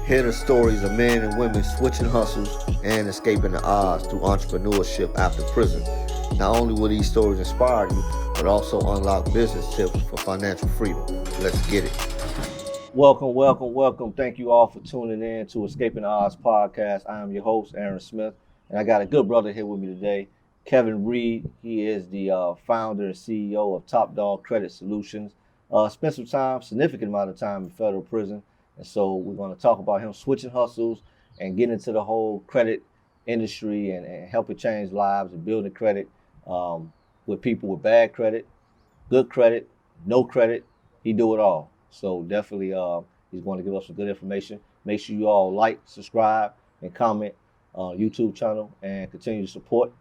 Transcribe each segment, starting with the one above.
Hear the stories of men and women switching hustles and escaping the odds through entrepreneurship after prison. Not only will these stories inspire you, but also unlock business tips for financial freedom. Let's get it. Welcome. Thank you all for tuning in to Escaping the Odds podcast. I am your host, Aaron Smith, and I got a good brother here with me today, Kevin Reed. He is the founder and CEO of Top Dog Credit Solutions. Spent some time, significant amount of time in federal prison. And so we're going to talk about him switching hustles and getting into the whole credit industry and helping change lives and building credit with people with bad credit, good credit, no credit. He do it all. So definitely he's going to give us some good information. Make sure you all like, subscribe, and comment on YouTube channel and continue to support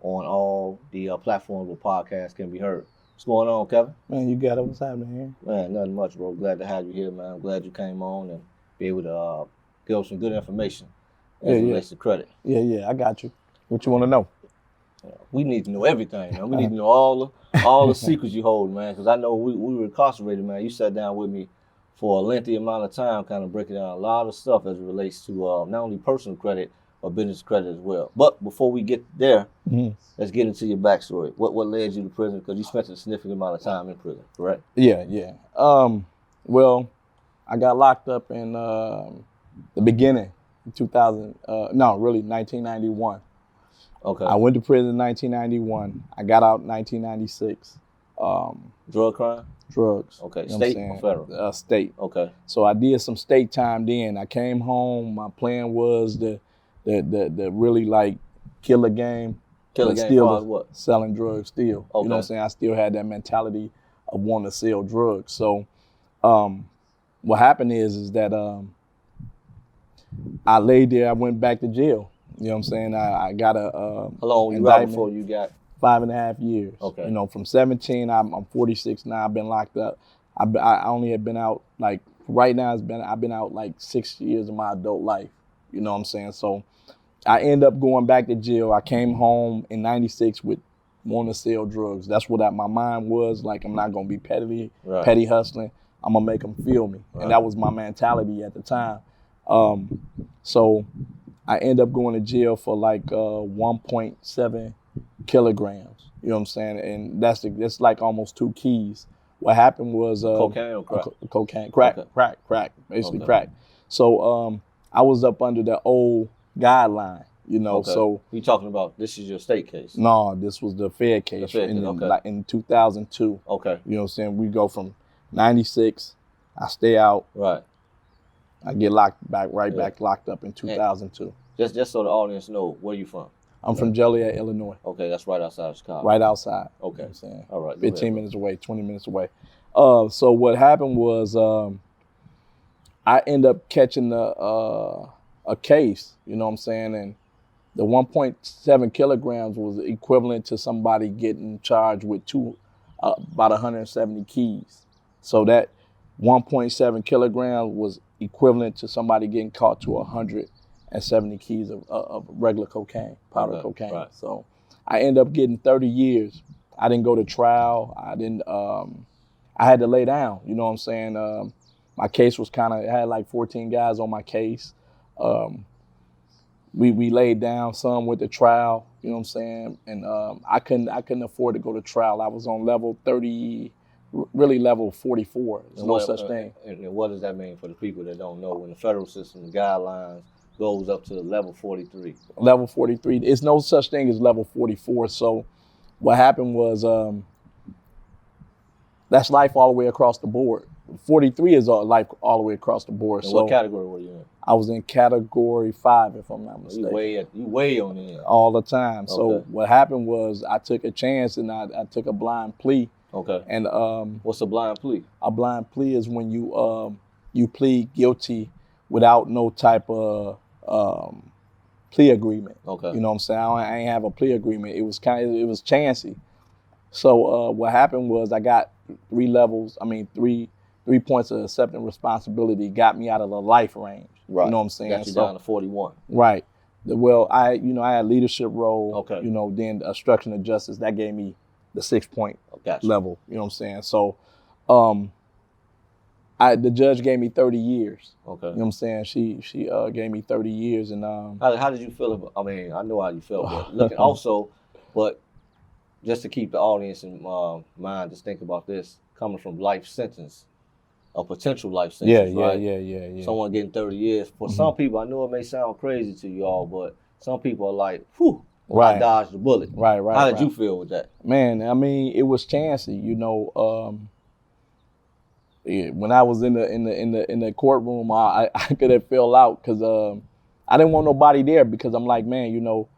on all the platforms where podcasts can be heard. What's going on, Kevin? Man, you got it. What's happening here? Man, nothing much, bro. Glad to have you here, man. I'm glad you came on and be able to give us some good information as it relates to credit. Yeah, I got you. What you want to know? We need to know everything, man. We need to know all the secrets you hold, man, because I know we were incarcerated, man. You sat down with me for a lengthy amount of time, kind of breaking down a lot of stuff as it relates to not only personal credit, but business credit as well. But before we get there, let's get into your backstory. What led you to prison? Because you spent a significant amount of time in prison, correct? Yeah. Well, I got locked up in the beginning, 1991. Okay. I went to prison in 1991. I got out in 1996. Drug crime? Drugs. Okay. You know State or federal? State. Okay. So I did some state time then. I came home. My plan was the really like kill the game. Kill the game still what? Selling drugs still. Okay. You know what I'm saying? I still had that mentality of wanting to sell drugs. So what happened is that I laid there, I went back to jail. You know what I'm saying? I got a how long were you out before you got? 5.5 years. Okay. You know, from 17, I'm 46 now. I've been locked up. I only have been out like right now. I've been out like 6 years of my adult life. You know what I'm saying? So I end up going back to jail. I came home in 96 with wanting to sell drugs. That's what my mind was. Like, I'm not gonna be petty hustling. I'm gonna make them feel me, and that was my mentality at the time. So I end up going to jail for like 1.7 kilograms. You know what I'm saying? And that's like almost 2 keys. What happened was cocaine or crack? Cocaine, crack, basically crack. So I was up under the old guideline, you know. Okay. So you talking about this is your state case? No, this was the Fed case. In 2002. Okay. You know what I'm saying? We go from 96, I stay out. Right. I get back locked up in 2002. Just so the audience know, where you from? I'm from Joliet, Illinois. Okay, that's right outside Chicago. Right outside. Okay. You know what I'm saying? All right. 15 minutes away, 20 minutes away. So what happened was I end up catching a case, you know what I'm saying? And the 1.7 kilograms was equivalent to somebody getting charged with about 170 keys. So that 1.7 kilograms was equivalent to somebody getting caught to 170 keys of regular cocaine, powder cocaine. Right. So I ended up getting 30 years. I didn't go to trial. I had to lay down, you know what I'm saying? My case was I had like 14 guys on my case. We laid down, some went to trial, you know what I'm saying? And I couldn't afford to go to trial. I was on level 30, really level 44. There's no such thing. And what does that mean for the people that don't know? When the federal system guidelines goes up to level 43. Level 43. It's no such thing as level 44. So what happened was that's life all the way across the board. 43 is life all the way across the board. And so what category were you in? I was in category 5, if I'm not mistaken. You way on the end. All the time. Okay. So what happened was I took a chance and I took a blind plea. Okay. And what's a blind plea? A blind plea is when you plead guilty without no type of plea agreement. Okay. You know what I'm saying? I ain't have a plea agreement. It was chancy. So what happened was I got 3 points of accepting responsibility, got me out of the life range. Right. You know what I'm saying? Got you down to 41. Right. Well, I had a leadership role. Okay. You know, then obstruction of justice, that gave me the 6-point Gotcha. level. You know what I'm saying? So The judge gave me 30 years. Okay. You know what I'm saying? She gave me 30 years, and How did you feel about? I mean, I know how you felt, but looking also, but just to keep the audience in mind, just think about this coming from life sentence, a potential life sentence, right? Yeah. Someone getting 30 years. For some people, I know it may sound crazy to you all, but some people are like, whew, I dodged the bullet. Right. How did you feel with that? Man, I mean, it was chancy, you know. When I was in the courtroom, I could have fell out because I didn't want nobody there because I'm like, man, you know,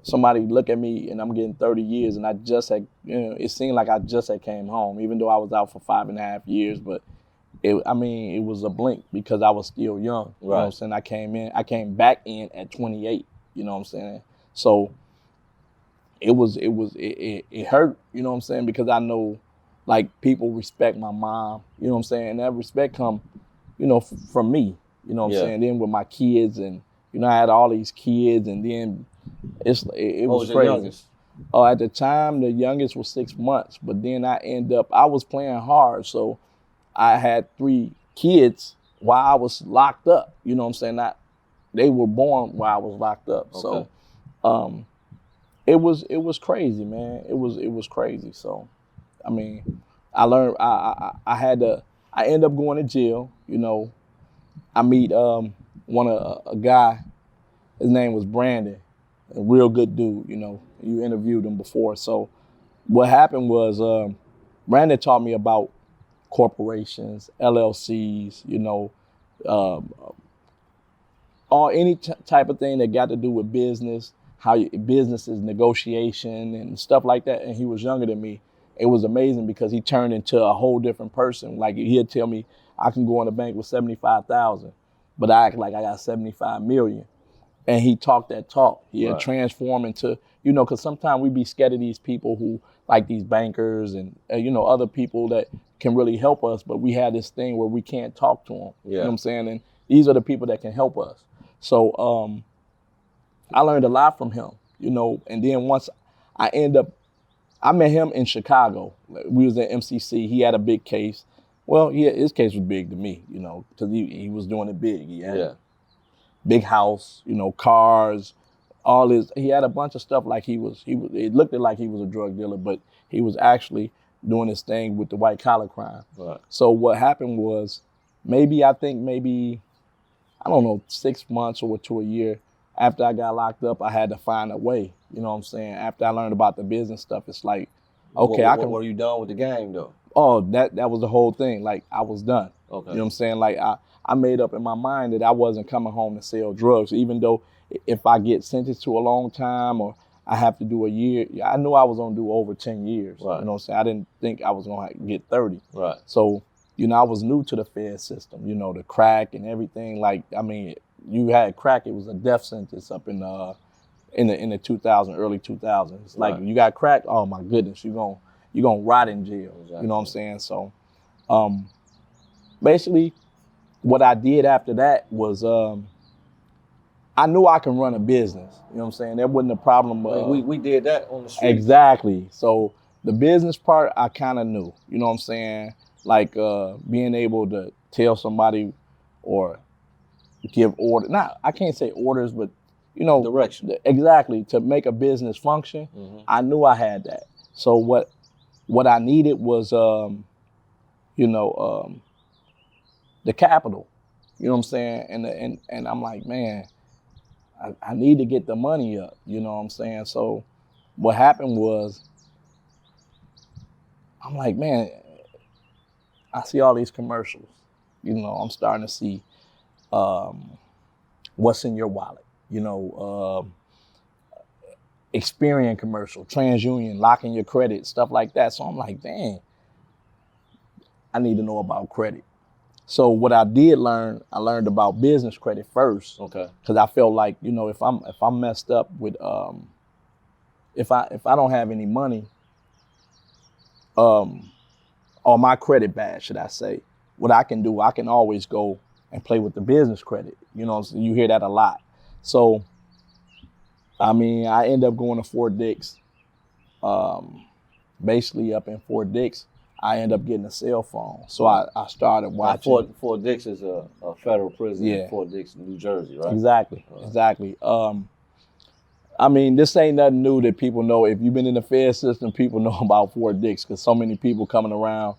somebody look at me and I'm getting 30 years and I just had, you know, it seemed like I just had came home, even though I was out for 5.5 years, but it was a blink because I was still young. You know what I'm saying? I came back in at 28, you know what I'm saying? So it hurt, you know what I'm saying? Because I know like people respect my mom, you know what I'm saying? And that respect come, you know, from me, you know what I'm saying? Then with my kids and, you know, I had all these kids and then it was your crazy. youngest? At the time, the youngest was 6 months, but then I was playing hard. So I had 3 kids while I was locked up, you know what I'm saying? They were born while I was locked up. Okay. So it was crazy, man. It was crazy. So, I mean, I learned, I ended up going to jail, you know. I meet a guy, his name was Brandon, a real good dude, you know. You interviewed him before. So what happened was Brandon taught me about corporations, LLCs, you know, any type of thing that got to do with business, business is negotiation and stuff like that. And he was younger than me. It was amazing because he turned into a whole different person. Like he'd tell me I can go in the bank with 75,000, but I act like I got 75 million. And he talked that talk. He had transformed into, you know, because sometimes we be scared of these people who like these bankers and, you know, other people that can really help us. But we had this thing where we can't talk to them. You know what I'm saying? And these are the people that can help us. So I learned a lot from him, you know. And then once I met him in Chicago. We was at MCC. He had a big case. Well, his case was big to me, you know, because he was doing it big. He had a big house, you know, cars, all his. He had a bunch of stuff like he was. It looked like he was a drug dealer, but he was actually doing his thing with the white collar crime. Right. So what happened was maybe I don't know, 6 months or to a year after I got locked up, I had to find a way. You know what I'm saying? After I learned about the business stuff, it's like, okay, Were you done with the game though? Oh, that was the whole thing. Like I was done. Okay. You know what I'm saying? Like I made up in my mind that I wasn't coming home to sell drugs, even though if I get sentenced to a long time or I have to do a year, I knew I was gonna do over 10 years. Right. You know what I'm saying? I didn't think I was gonna get 30. Right. So, you know, I was new to the Fed system, you know, the crack and everything. Like, I mean, you had crack, it was a death sentence up in the 2000, early 2000s. It's like, you got crack, oh my goodness, you're gonna rot in jail. Exactly. You know what I'm saying? So basically what I did after that was I knew I can run a business. You know what I'm saying? There wasn't a problem. We did that on the street. Exactly. So the business part I kind of knew. You know what I'm saying? Like being able to tell somebody or give orders. I can't say orders, but you know, direction. Exactly. To make a business function, I knew I had that. So what I needed was the capital. You know what I'm saying? And I'm like, man, I need to get the money up. You know what I'm saying? So what happened was, I'm like, man, I see all these commercials. You know, I'm starting to see what's in your wallet. You know, Experian commercial, TransUnion, locking your credit, stuff like that. So I'm like, dang, I need to know about credit. So what I did learn, I learned about business credit first. Okay. Because I felt like, you know, if I'm messed up with, if I don't have any money, or my credit bad, should I say, what I can do, I can always go and play with the business credit. You know, so you hear that a lot. So, I mean, I end up going to Fort Dix, basically up in Fort Dix. I ended up getting a cell phone. So I started watching. Fort Dix is a federal prison in Yeah. Fort Dix, New Jersey, right? Exactly. I mean, this ain't nothing new that people know. If you've been in the Fed system, people know about Fort Dix because so many people coming around,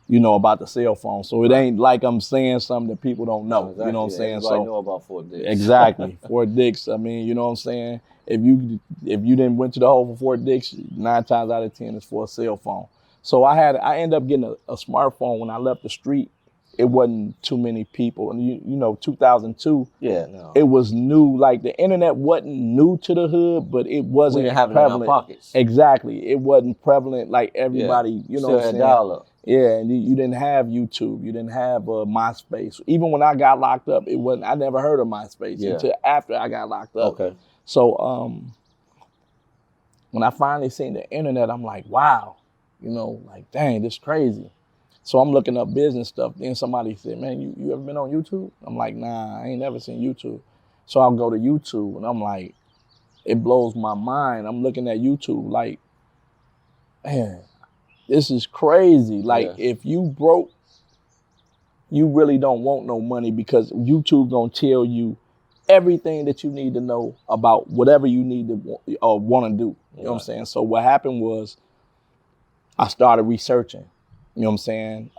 about the cell phone. So it ain't like I'm saying something that people don't know. Exactly. You know what I'm saying? Everybody know about Fort Dix. Exactly. Fort Dix. I mean, you know what I'm saying? If you didn't went to the hole for Fort Dix, 9 times out of 10 is for a cell phone. So I ended up getting a smartphone when I left the street. It wasn't too many people. And 2002, it was new. Like the internet wasn't new to the hood, but it wasn't we didn't have prevalent. It in our pockets. Exactly. It wasn't prevalent like everybody, Still what I'm saying? dial-up. Yeah, and you didn't have YouTube. You didn't have MySpace. Even when I got locked up, I never heard of MySpace until after I got locked up. Okay. So when I finally seen the internet, I'm like, wow, like, dang, this is crazy. So I'm looking up business stuff. Then somebody said, man, you ever been on YouTube? I'm like, nah, I ain't never seen YouTube. So I'll go to YouTube and I'm like, it blows my mind. I'm looking at YouTube like, man, this is crazy. Like if you broke, you really don't want no money because YouTube gonna tell you everything that you need to know about whatever you need to or want to do. You know what I'm saying? So what happened was I started researching. You know what I'm saying?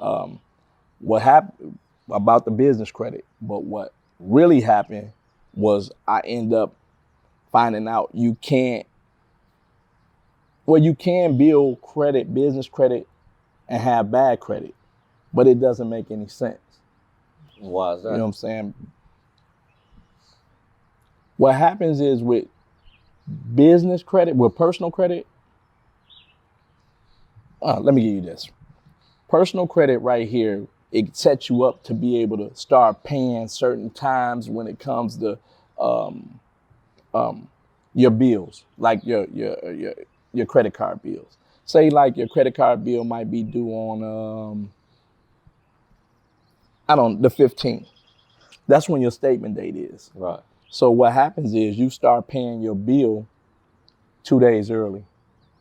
What happened about the business credit, but what really happened was I end up finding out you can build credit, business credit, and have bad credit, but it doesn't make any sense. Why is that? You know what I'm saying? What happens is with business credit, with personal credit, let me give you this. Personal credit right here, it sets you up to be able to start paying certain times when it comes to your bills, like your credit card bills. Say like your credit card bill might be due on the 15th. That's when your statement date is. Right. So what happens is you start paying your bill 2 days early.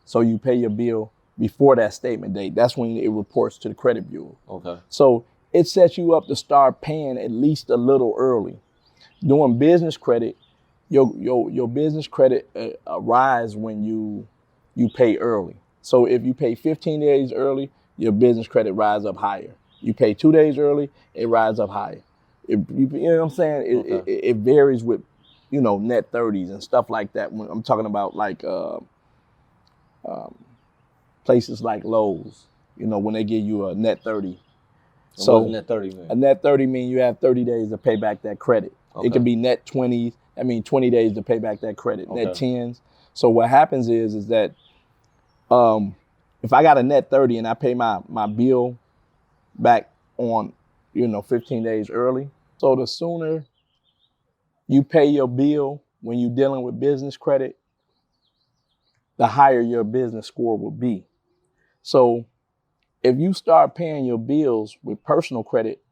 So you pay your bill before that statement date. That's when it reports to the credit bureau. Okay. So it sets you up to start paying at least a little early. Doing business credit, your business credit rise when you pay early. So if you pay 15 days early, your business credit rise up higher. You pay 2 days early, it rises up higher. You know what I'm saying? It varies with, net 30s and stuff like that. When I'm talking about like places like Lowe's, when they give you a net 30. So what does net 30 mean? A net 30 means you have 30 days to pay back that credit. Okay. It could be net 20s. I mean 20 days to pay back that credit. Okay. Net 10s. So what happens is that if I got a net 30 and I pay my bill back on 15 days early, so the sooner you pay your bill when you're dealing with business credit, the higher your business score will be. So if you start paying your bills with personal credit,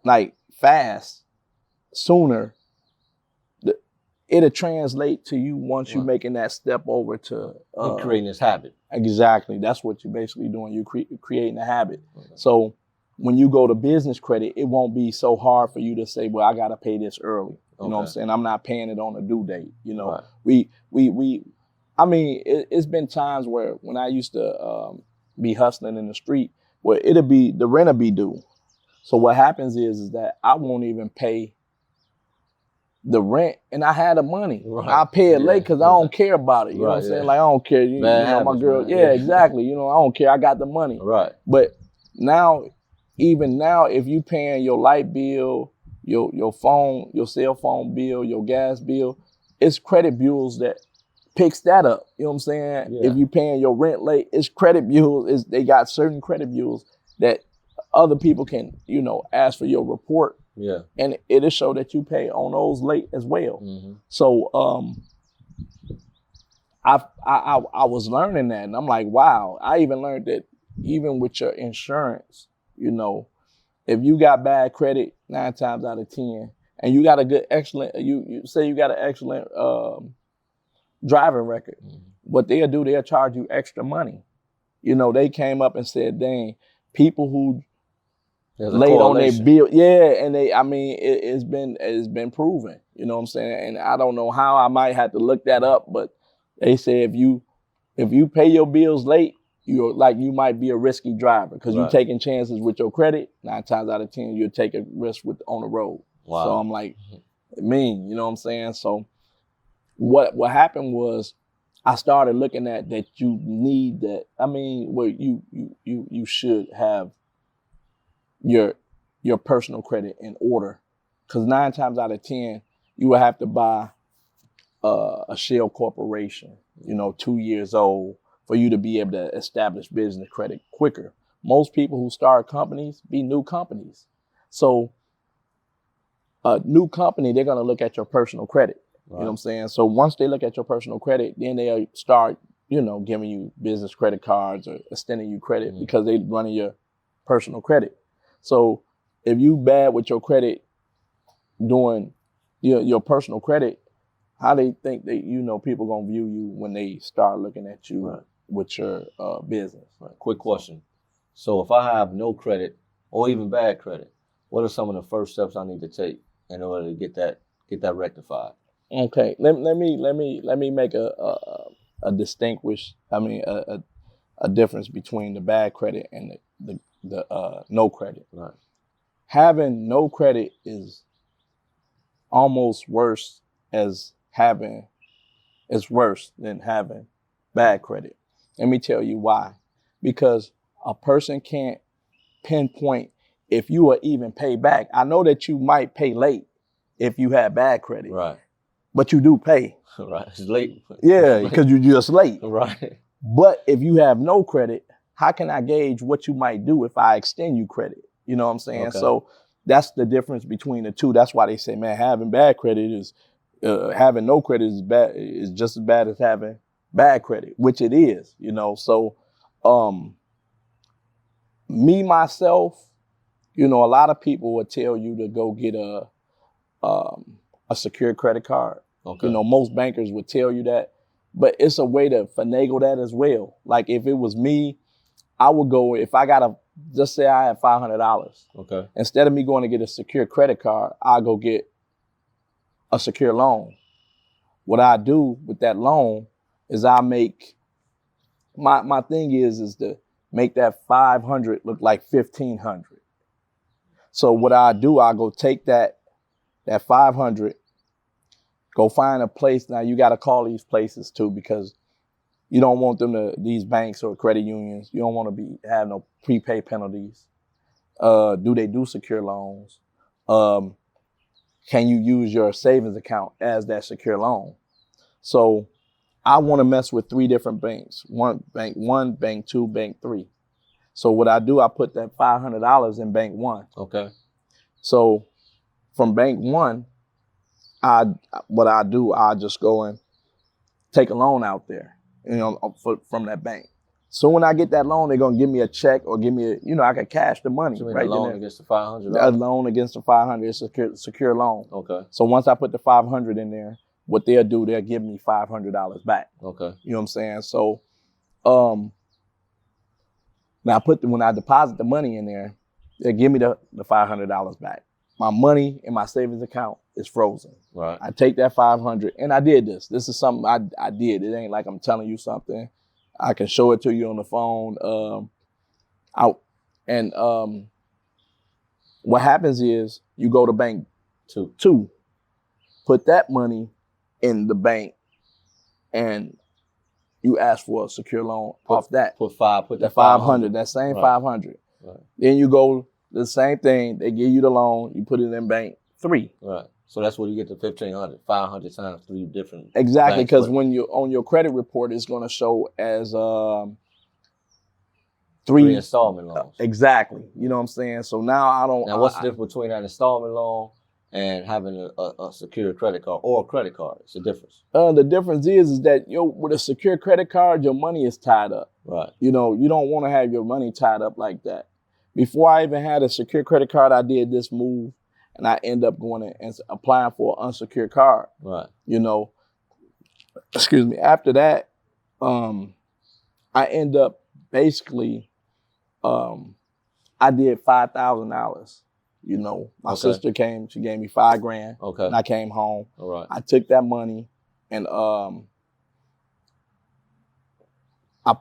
like fast, sooner, it'll translate to you once you're making that step over to you're creating this habit. Exactly. That's what you're basically doing. You're creating a habit. Okay. So when you go to business credit, it won't be so hard for you to say, well, I got to pay this early. You know what I'm saying? I'm not paying it on a due date. Right. It's been times where when I used to be hustling in the street, where the rent will be due. So what happens is that I won't even pay the rent, and I had the money. Right. I pay it late because I don't care about it. You know what I'm saying? Like I don't care. My girl. Man. Yeah, exactly. I don't care. I got the money. Right. But even now, if you paying your light bill, your phone, your cell phone bill, your gas bill, it's credit bureaus that picks that up. You know what I'm saying? Yeah. If you paying your rent late, it's credit bureaus. They got certain credit bureaus that other people can, ask for your report. Yeah. And it'll show that you pay on those late as well. Mm-hmm. So I was learning that, and I'm like, wow. I even learned that even with your insurance, if you got bad credit 9 times out of 10, and you got you say you got an excellent driving record, mm-hmm. what they'll do, they'll charge you extra money. They came up and said, dang, people who There's a laid on their correlation. bill. Yeah, and it's been proven. You know what I'm saying? And I don't know how. I might have to look that up, but they say if you pay your bills late, you might be a risky driver because you're taking chances with your credit. 9 times out of 10, you're taking risks on the road. Wow. So I'm like, you know what I'm saying? So what happened was I started looking at that you need that. You should have your personal credit in order, because 9 times out of 10 you will have to buy a shell corporation, 2 years old, for you to be able to establish business credit quicker. Most people who start companies be new companies. So a new company, they're going to look at your personal credit. Right. You know what I'm saying? So once they look at your personal credit, then they'll start, giving you business credit cards or extending you credit because they're running your personal credit. So if you bad with your credit doing your personal credit, how they think that, people going to view you when they start looking at you with your business? Right. Quick question. So if I have no credit or even bad credit, what are some of the first steps I need to take in order to get that rectified? Okay, let me make a difference between the bad credit and the no credit. Right. Having no credit is almost worse than having bad credit. Let me tell you why. Because a person can't pinpoint if you will even pay back. I know that you might pay late if you have bad credit. Right. But you do pay. Right. It's late. Yeah, because you're just late. Right. But if you have no credit, how can I gauge what you might do if I extend you credit? You know what I'm saying? Okay. So that's the difference between the two. That's why they say, man, having bad credit is having no credit is just as bad as having bad credit, which it is. So me myself, a lot of people would tell you to go get a secured credit card. Okay. Most bankers would tell you that, but it's a way to finagle that as well. Like if it was me, I would go, if I got just say I have $500. Okay. Instead of me going to get a secure credit card, I'll go get a secure loan. What I do with that loan is I make, my thing is to make that 500 look like 1,500. So what I do, I go take that 500, go find a place. Now you got to call these places too, because you don't want these banks or credit unions, you don't want to have no prepay penalties. Do they do secure loans? Can you use your savings account as that secure loan? So I want to mess with 3 different banks. Bank 1, bank 2, bank 3. So what I do, I put that $500 in bank 1. Okay. So from bank 1, I just go and take a loan out there, from that bank. So when I get that loan, they're gonna give me a check or give me I can cash the money. So right, a loan against the $500. A loan against the $500. It's a secure loan. Okay. So once I put the $500 in there, what they'll do, they'll give me $500 back. Okay. You know what I'm saying? So, now when I deposit the money in there, they'll give me the $500 back. My money in my savings account is frozen. Right. I take that $500, and I did this. This is something I did. It ain't like I'm telling you something. I can show it to you on the phone. What happens is you go to bank 2, put that money in the bank, and you ask for a secure loan off that. Put that 500, that same 500. Right. Then you go the same thing. They give you the loan. You put it in bank 3. Right. So that's where you get the 1,500, 500 times 3 different. Exactly, because when you on your credit report, it's going to show as 3 installment loans. Exactly. You know what I'm saying? So now I don't. Now what's the difference between an installment loan and having a secure credit card or a credit card? It's a difference. The difference is that with a secure credit card, your money is tied up. Right. You don't want to have your money tied up like that. Before I even had a secure credit card, I did this move, and I end up going and applying for an unsecured card. Right. Excuse me. After that, I end up basically I did $5,000. You know, my sister came, she gave me $5,000. Okay. And I came home. All right. I took that money and I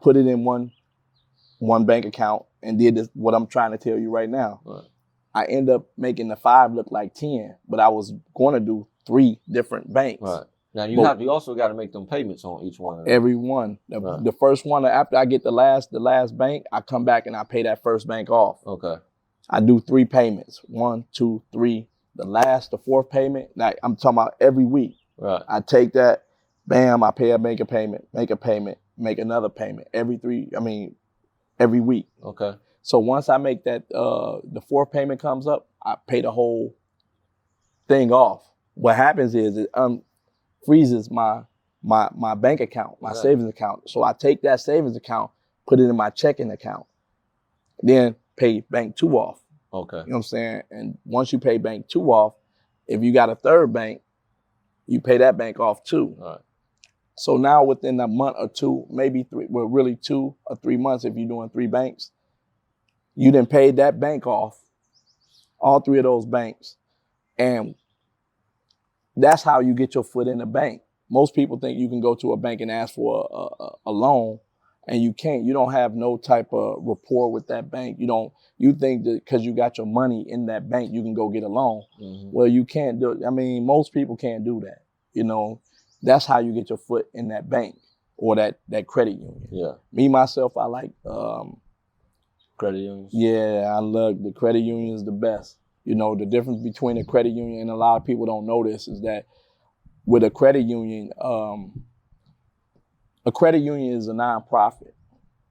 put it in one bank account and did this, what I'm trying to tell you right now. Right. I end up making the 5 look like 10, but I was going to do 3 different banks. Right. Now you also got to make them payments on each one of them. Every one. The first one, after I get the last bank, I come back and I pay that first bank off. Okay. I do 3 payments. 1, 2, 3. The 4th payment, like I'm talking about every week. Right. I take that, bam, I make a payment, make another payment every week. Okay. So once I make that, the 4th payment comes up, I pay the whole thing off. What happens is it freezes my bank account, my savings account. So I take that savings account, put it in my checking account, then pay bank 2 off. Okay. You know what I'm saying? And once you pay bank 2 off, if you got a 3rd bank, you pay that bank off too. All right. So now within a month or 2, maybe 3, well, really 2 or 3 months if you're doing 3 banks, you done paid that bank off, all 3 of those banks. And that's how you get your foot in the bank. Most people think you can go to a bank and ask for a loan, and you can't. You don't have no type of rapport with that bank. You think that because you got your money in that bank, you can go get a loan. Mm-hmm. Well, you can't do it. I mean, most people can't do that. You know, that's how you get your foot in that bank or that credit union. Yeah. Me, myself, I like credit unions. Yeah, I love the credit union is the best. You know, the difference between a credit union and a lot of people don't know this is that with a credit union is a nonprofit.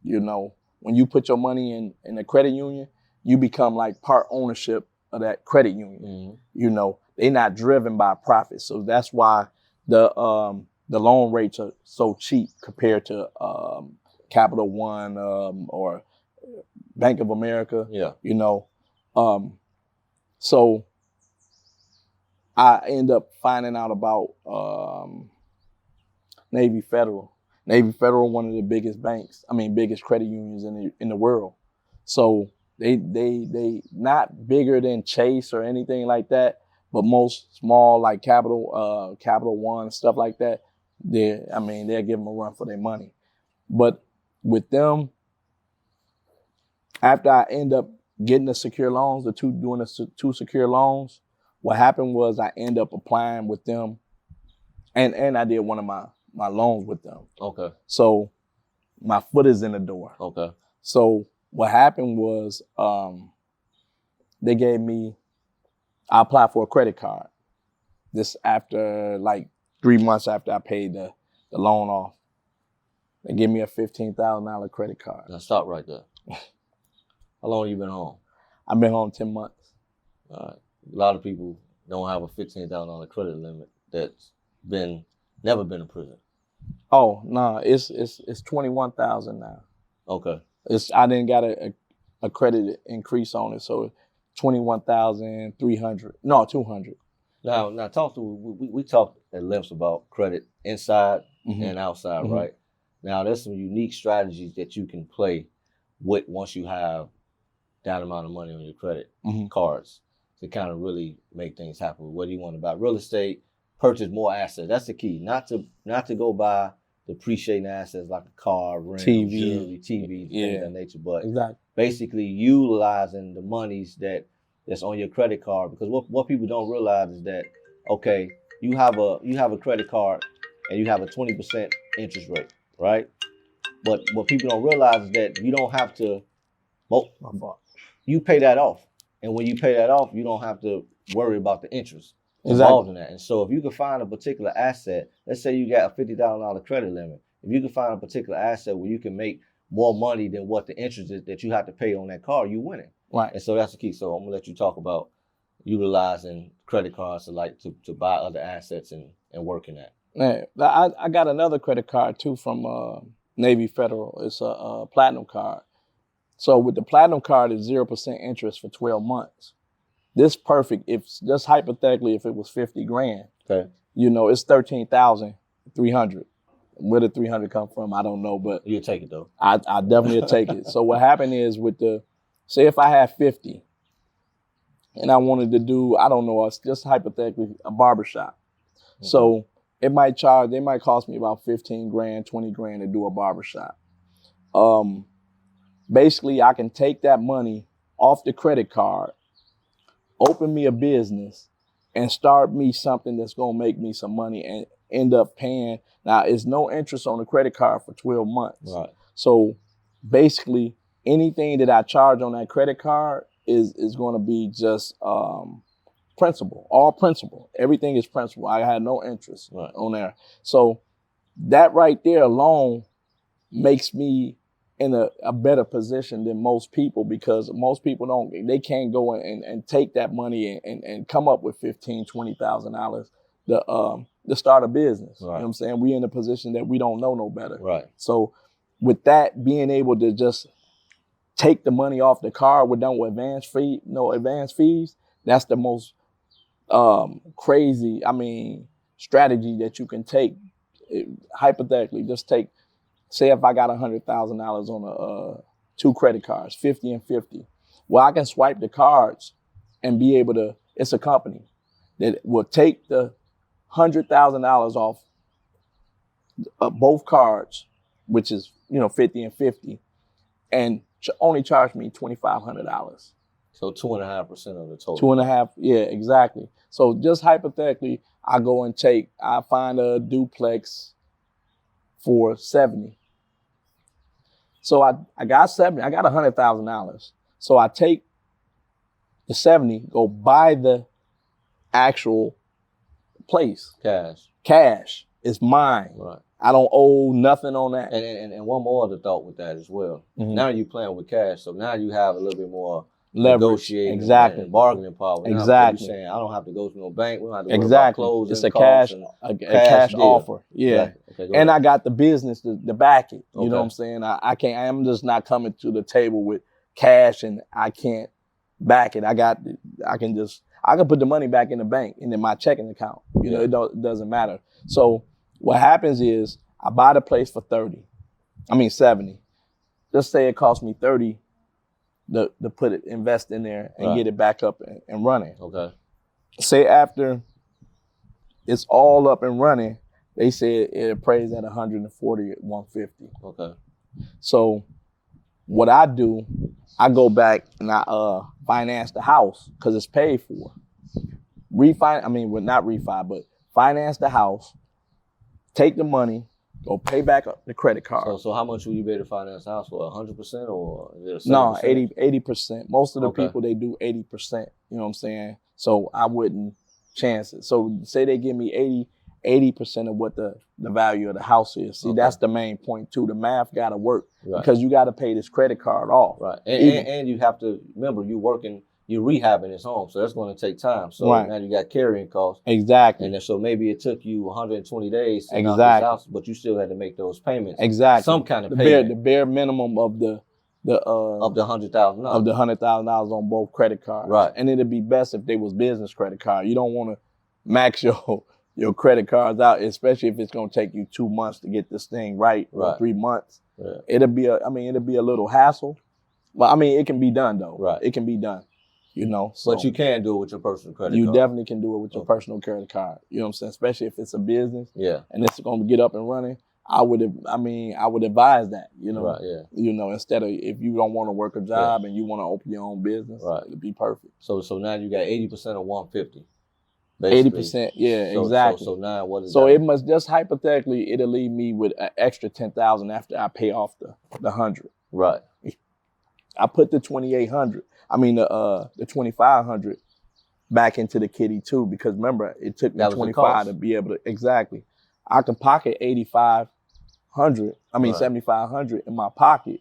You know, when you put your money in a credit union, you become like part ownership of that credit union. Mm-hmm. You know, they're not driven by profit. So that's why the loan rates are so cheap compared to Capital One or Bank of America. Yeah. You know, so I end up finding out about Navy Federal. Navy Federal, one of the biggest biggest credit unions in the world. So they not bigger than Chase or anything like that, but most small like Capital One, stuff like that. They'll give them a run for their money. But with them, after I end up getting the secure loans, doing the 2 secure loans, what happened was I end up applying with them, and I did one of my loans with them. Okay. So my foot is in the door. Okay. So what happened was I applied for a credit card. This after like 3 months after I paid the loan off. They gave me a $15,000 credit card. Now stop right there. How long have you been home? I've been home 10 months. All right. A lot of people don't have a $15,000 credit limit that's never been in prison. Oh no, it's $21,000 now. Okay. I didn't got a credit increase on it, so $21,300. No, $200. Now talk to we talked at length about credit inside and outside, mm-hmm. right? Now there's some unique strategies that you can play with once you have that amount of money on your credit cards to kind of really make things happen. Whether you want to buy real estate, purchase more assets. That's the key. Not to go buy depreciating assets like a car, rent, jewelry, TV, things of that nature. But basically utilizing the monies that's on your credit card. Because what people don't realize is that, okay, you have a credit card and you have a 20% interest rate, right? But what people don't realize is that you don't have to, you pay that off. And when you pay that off, you don't have to worry about the interest involved in that. And so if you can find a particular asset, let's say you got a $50,000 credit limit. If you can find a particular asset where you can make more money than what the interest is that you have to pay on that car, you winning. Right. And so that's the key. So I'm gonna let you talk about utilizing credit cards to buy other assets and working that. Yeah, I got another credit card too from Navy Federal. It's a platinum card. So with the platinum card, it's 0% interest for 12 months. This perfect. If just hypothetically, if it was $50,000, okay, you know, it's $13,300. Where did 300 come from? I don't know, but you'll take it though. I definitely will take it. So what happened is with the say if I had 50 and I wanted to do, I don't know, it's just hypothetically a barbershop. Mm-hmm. So they might cost me about 15 grand, 20 grand to do a barbershop. Basically, I can take that money off the credit card, open me a business, and start me something that's gonna make me some money and end up paying. Now, it's no interest on the credit card for 12 months. Right. So basically, anything that I charge on that credit card is gonna be just principal, all principal. Everything is principal. I had no interest on there. So that right there alone makes me in a better position than most people, because most people they can't go and take that money and come up with $15,000, $20,000 to start a business. Right. You know what I'm saying? We in a position that we don't know no better. Right. So with that, being able to just take the money off the card with no advance fees, that's the most crazy, strategy that you can take. Hypothetically, just take, say if I got $100,000 on 2 credit cards, 50 and 50. Well, I can swipe the cards and be able to, it's a company that will take the $100,000 off both cards, which is, 50 and 50, and only charge me $2,500. So 2.5% of the total. 2.5, yeah, exactly. So just hypothetically, I find a duplex for 70. So I got 70, I got $100,000. So I take the 70, go buy the actual place. Cash is mine. Right. I don't owe nothing on that. And one more other thought with that as well. Mm-hmm. Now you're playing with cash, so now you have a little bit more leverage, negotiating exactly, and bargaining power. Exactly. You're saying I don't have to go to no bank. We don't have to worry exactly. about closing. It's a cash offer. Yeah. Okay, and I got the business to back it. You okay. know what I'm saying? I'm just not coming to the table with cash and I can't back it. I can put the money back in the bank and in my checking account. It doesn't matter. So what happens is I buy the place for 70. Just say it cost me 30 to invest in there and get it back up and running. Okay. Say after it's all up and running, they said it appraised at 140 at 150. Okay. So what I do, I go back and I finance the house because it's paid for. Finance the house, take the money, go pay back up the credit card. So how much will you be able to finance the house for? 100% or is it a No, 80%. Most of the people, they do 80%. You know what I'm saying? So I wouldn't chance it. So say they give me 80% of what the value of the house is. See, that's the main point too. The math got to work because you got to pay this credit card off. Right. And you have to remember you're rehabbing this home. So that's going to take time. So now you got carrying costs. Exactly. And then, so maybe it took you 120 days to knock this house, but you still had to make those payments. Exactly. Some kind of payment. The bare minimum of the $100,000. Of the $100,000 on both credit cards. Right. And it'd be best if they was business credit card. You don't want to max your credit cards out, especially if it's going to take you 2 months to get this thing right. Or 3 months. Yeah. It'll be a little hassle. But it can be done though. Right. It can be done. So but you can do it with your personal credit card. You definitely can do it with your personal credit card. You know what I'm saying? Especially if it's a business. Yeah. And it's going to get up and running. I would advise that, Right, yeah. Instead of if you don't want to work a job and you want to open your own business, it'd be perfect. So now you got 80% of 150. 80%, yeah, exactly. So now what is so that? it must just hypothetically it'll leave me with an extra 10,000 after I pay off the 100. Right. I put the 2,800. The 2,500 back into the kitty too, because remember it took me 25 to be able to exactly. I can pocket 8,500. 7,500 in my pocket.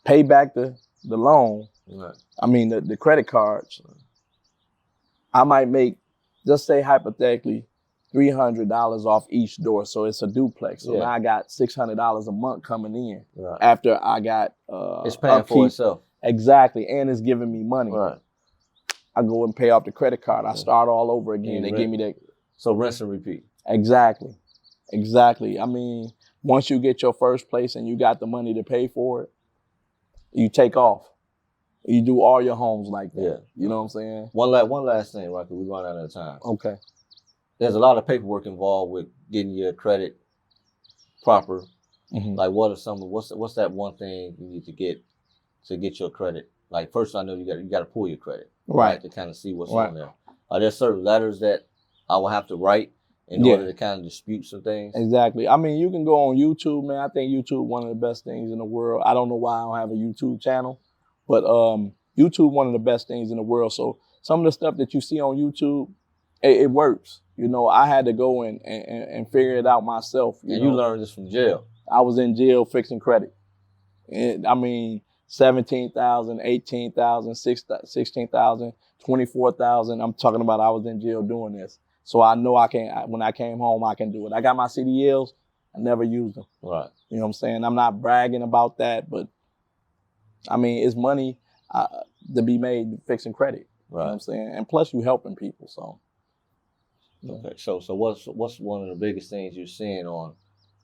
Pay back the loan. Right. The credit cards. I might make, just say hypothetically, $300 off each door. So it's a duplex. So now I got $600 a month coming in after I got it's paying for itself. Exactly. And it's giving me money. Right. I go and pay off the credit card. I start all over again. They give me that. So rinse and repeat. Exactly. Once you get your first place and you got the money to pay for it, you take off. You do all your homes like that. Yeah. You know what I'm saying? One last thing, right? Because we run out of time. Okay. There's a lot of paperwork involved with getting your credit proper. Mm-hmm. Like, what's that one thing you need to get your credit? Like, first, I know you got to pull your credit, right, to kind of see what's on there. Are there certain letters that I will have to write in order to kind of dispute some things? Exactly. I mean, you can go on YouTube, man. I think YouTube one of the best things in the world. I don't know why I don't have a YouTube channel, but YouTube one of the best things in the world. So some of the stuff that you see on YouTube, it works. You know, I had to go and figure it out myself. You learned this from jail. I was in jail fixing credit. And I mean, 17,000, 18,000, 16,000, 24,000. I'm talking about I was in jail doing this. So I know when I came home, I can do it. I got my CDLs. I never used them. Right. You know what I'm saying? I'm not bragging about that, but I mean, it's money to be made fixing credit. Right. You know what I'm saying? And plus you helping people, so. Yeah. Okay, so what's one of the biggest things you're seeing on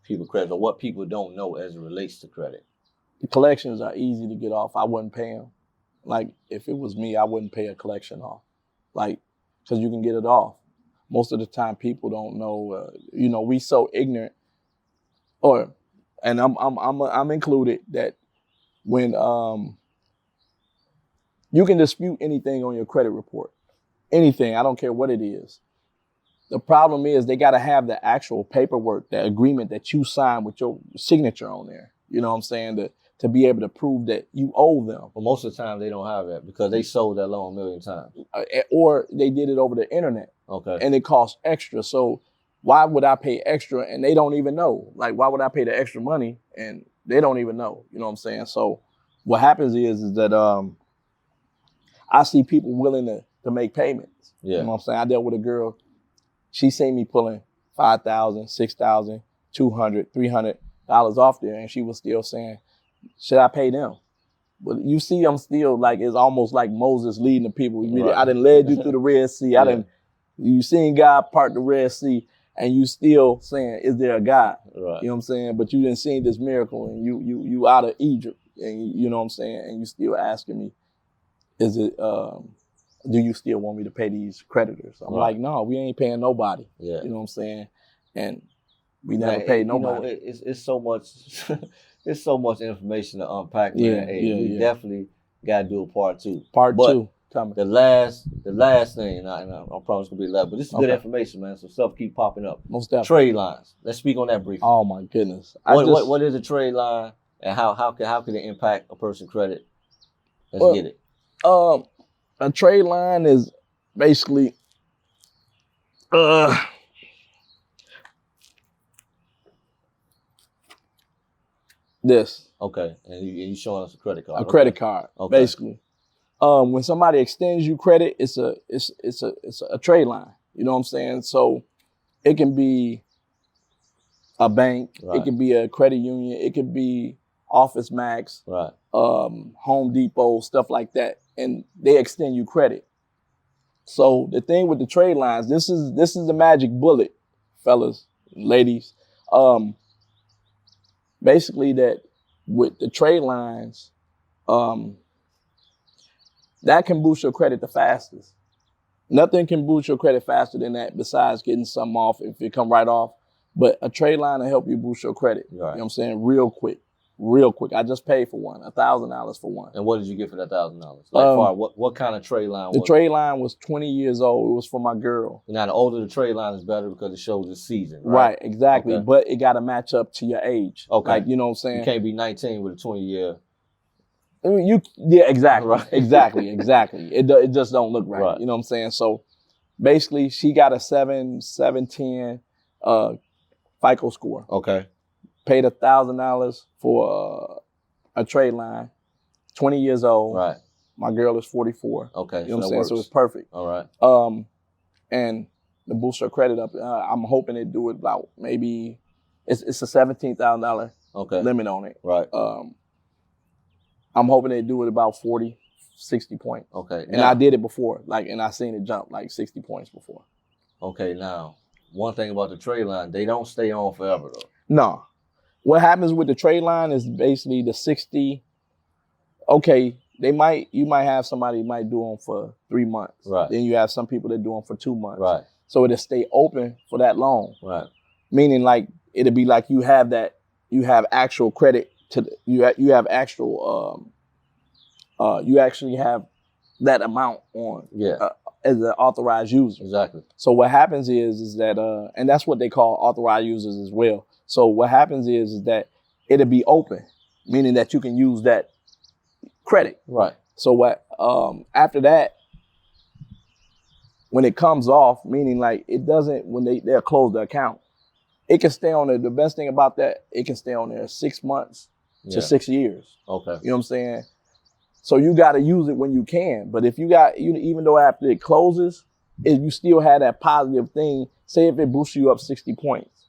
people's credit, or what people don't know as it relates to credit? The collections are easy to get off. I wouldn't pay them. Like, if it was me, I wouldn't pay a collection off. Like, because you can get it off. Most of the time, people don't know. You know, we so ignorant. And I'm included, that when you can dispute anything on your credit report, anything. I don't care what it is. The problem is they got to have the actual paperwork, the agreement that you signed with your signature on there. You know what I'm saying? To be able to prove that you owe them. Well, most of the time they don't have that because they sold that loan a million times. Or they did it over the internet. Okay. And it costs extra. So why would I pay extra and they don't even know? Like, why would I pay the extra money and they don't even know? You know what I'm saying? So what happens is that I see people willing to make payments. Yeah. You know what I'm saying? I dealt with a girl. She seen me pulling $5,000, $6,000, $200, $300 off there, and she was still saying, should I pay them? But you see, I'm still like, it's almost like Moses leading the people. Right. I done led you through the Red Sea. You seen God part the Red Sea, and you still saying, is there a God? Right. You know what I'm saying? But you didn't see this miracle, and you out of Egypt, and you know what I'm saying? And you still asking me, do you still want me to pay these creditors? I'm like, no, we ain't paying nobody. Yeah. You know what I'm saying? And we never paid nobody. You know, it's so much, it's so much information to unpack, man. We definitely got to do a part two. Part two. Coming. The last thing, and I promise it's gonna be last, but this is good information, man. So stuff keep popping up. Most definitely. Trade lines. Let's speak on that briefly. Oh my goodness. What is a trade line, and how can it impact a person's credit? Let's get it. A trade line is basically this. Okay, and you showing us a credit card. A credit card, basically. When somebody extends you credit, it's a trade line. You know what I'm saying? So it can be a bank, it can be a credit union, it could be Office Max, Home Depot, stuff like that, and they extend you credit. So the thing with the trade lines, this is the magic bullet, fellas, ladies. Basically, that with the trade lines, that can boost your credit the fastest. Nothing can boost your credit faster than that besides getting something off if it come right off. But a trade line will help you boost your credit. Right. You know what I'm saying? Real quick. I just paid for one, $1,000 for one. And what did you get for that $1,000? What kind of trade line was it? The trade line was 20 years old. It was for my girl. Now, the older the trade line is better because it shows the season, right? Right, exactly. Okay. But it got to match up to your age. Okay. Like, you know what I'm saying? You can't be 19 with a 20-year. Yeah, exactly. Right. Exactly. It just don't look right. You know what I'm saying? So basically, she got a 710 FICO score. Okay. Paid $1,000 for a trade line, 20 years old. Right. My girl is 44. Okay. You know what I'm saying? So it's perfect. All right. And to boost her credit up, I'm hoping they do it about maybe, it's a $17,000 limit on it. Right. I'm hoping they do it about 40, 60 points. Okay. And I did it before, and I seen it jump like 60 points before. Okay, now, one thing about the trade line, they don't stay on forever though. No. What happens with the trade line is basically the 60, okay, you might have somebody might do them for 3 months. Right. Then you have some people that do them for 2 months. Right. So it'll stay open for that long. Right. Meaning like it'll be like you have actual credit you have actual you actually have that amount on as an authorized user. Exactly. So what happens is that and that's what they call authorized users as well. So what happens is that it'll be open, meaning that you can use that credit. Right. So what after that, when it comes off, meaning like it doesn't, when they'll close the account, it can stay on there. The best thing about that, it can stay on there 6 months to 6 years. Okay. You know what I'm saying? So you got to use it when you can. But if you got, even though after it closes, if you still have that positive thing, say if it boosts you up 60 points,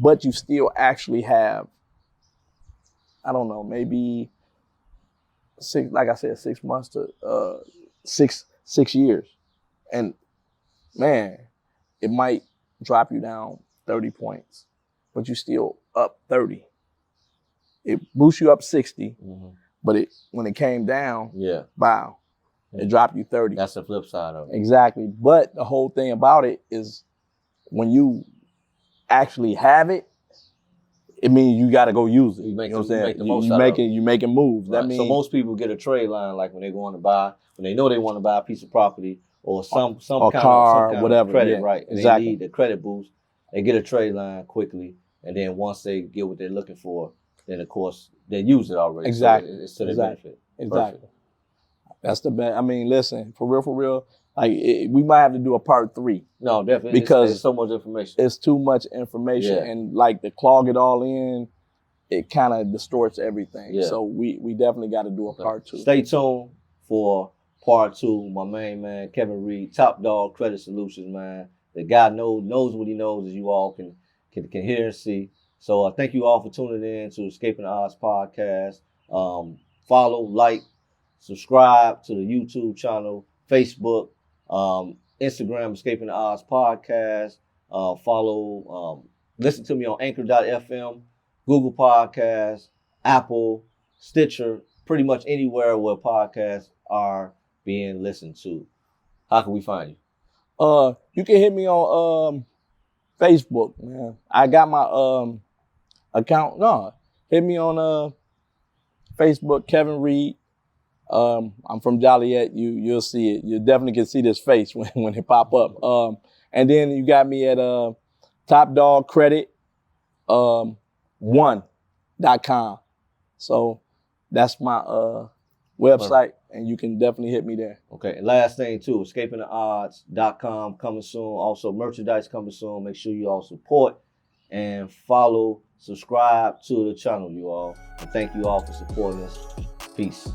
but you still actually have, I don't know, maybe 6, like I said, 6 months to 6 years. And man, it might drop you down 30 points, but you still up 30. It boosts you up 60, but when it came down, wow, it dropped you 30. That's the flip side of it. Exactly. But the whole thing about it is when you actually have it, it means you got to go use it. You know what I'm saying? Make the most out of it. You making moves. Right. That means, so most people get a trade line like when they go on to buy, when they know they want to buy a piece of property or some kind car, of whatever, credit, right? And exactly. they need the credit boost. They get a trade line quickly, and then once they get what they're looking for, then of course they use it already. Exactly. So it's to their benefit. Exactly. Perfect. That's the best. I mean, listen, for real. Like we might have to do a part 3. No, definitely. Because it's so much information. It's too much information, and like to clog it all in, it kind of distorts everything. Yeah. So we definitely got to do a part 2. Stay tuned for part 2. My main man, Kevin Reed, Top Dog Credit Solutions, man. The guy knows what he knows, as you all can hear and see. So thank you all for tuning in to Escaping the Odds podcast. Follow, like, subscribe to the YouTube channel, Facebook, Instagram, Escaping the Odds podcast. Follow, listen to me on Anchor.fm, Google Podcasts, Apple, Stitcher, pretty much anywhere where podcasts are being listened to. How can we find you? You can hit me on Facebook, man. I got my account. No, hit me on Facebook, Kevin Reed. I'm from Joliet. You'll see it. You definitely can see this face when it pop up. And then you got me at Top Dog Credit 1.com. So that's my website, and you can definitely hit me there. Okay, and last thing too, escapingtheodds.com coming soon. Also merchandise coming soon. Make sure you all support and follow, subscribe to the channel, you all. And thank you all for supporting us. Peace.